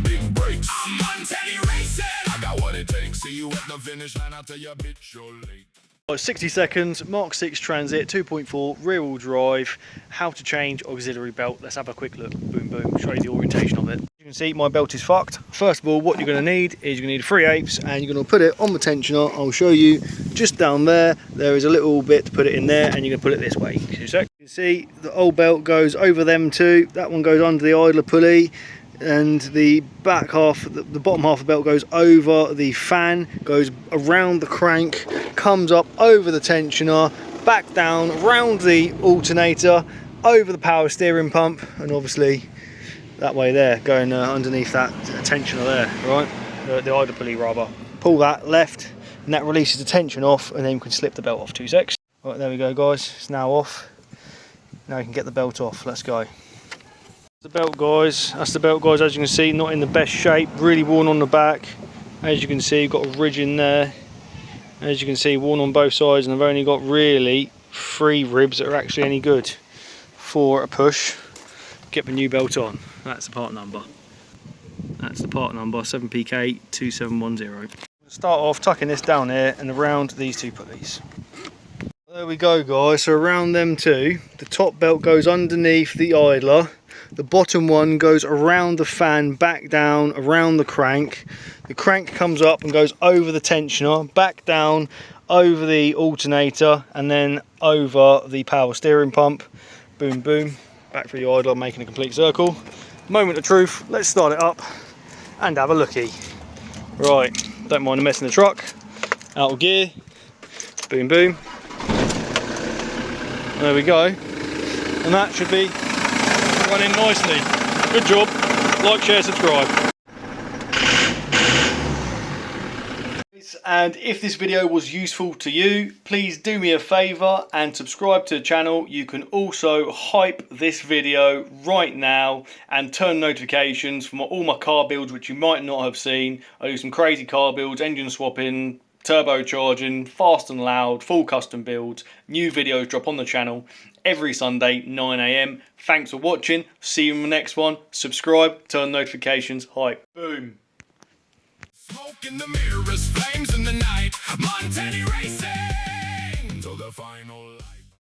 Big brakes. I'm Montani racing. I got what it takes. See you at the finish line. I'll tell you, bitch, you're late. 60 seconds, MK6 Transit 2.4 rear wheel drive, how to change auxiliary belt. Let's have a quick look. Boom, boom, show you the orientation of it. You can see my belt is fucked. First of all, what you're going to need is you're going to need 3/8 and you're going to put it on the tensioner. I'll show you just down there. There is a little bit to put it in there and you're going to put it this way. 2 seconds. You can see the old belt goes over them two. That one goes under the idler pulley. And the back half, the bottom half of the belt goes over the fan, goes around the crank, comes up over the tensioner, back down, around the alternator, over the power steering pump, and obviously that way there, going underneath that tensioner there, right? The idler pulley rather. Pull that left, and that releases the tension off, and then you can slip the belt off. 2 seconds. Right, there we go, guys. It's now off. Now you can get the belt off. Let's go. The belt, guys, that's the belt, guys. As you can see, not in the best shape, really worn on the back. As you can see, you've got a ridge in there. As you can see, worn on both sides, and I've only got really 3 ribs that are actually any good for a push. Get the new belt on. That's the part number. That's the part number, 7PK2710. Start off tucking this down here and around these 2 pulleys. There we go, guys. So around them 2, the top belt goes underneath the idler. The bottom one goes around the fan, back down, around the crank. The crank comes up and goes over the tensioner, back down, over the alternator, and then over the power steering pump. Boom, boom, back through the idler, making a complete circle. Moment of truth, let's start it up and have a looky. Right, don't mind messing the truck. Out of gear, boom, boom. There we go. And that should be running nicely. Good job. Like, share, subscribe. And if this video was useful to you, please do me a favour and subscribe to the channel. You can also hype this video right now and turn notifications for all my car builds which you might not have seen. I do some crazy car builds, engine swapping, turbocharging, fast and loud, full custom builds. New videos drop on the channel every Sunday 9 AM. Thanks for watching. See you in the next one. Subscribe, turn notifications, hype. Boom. Smoke in the mirrors, flames in the night. Montani racing till the final light.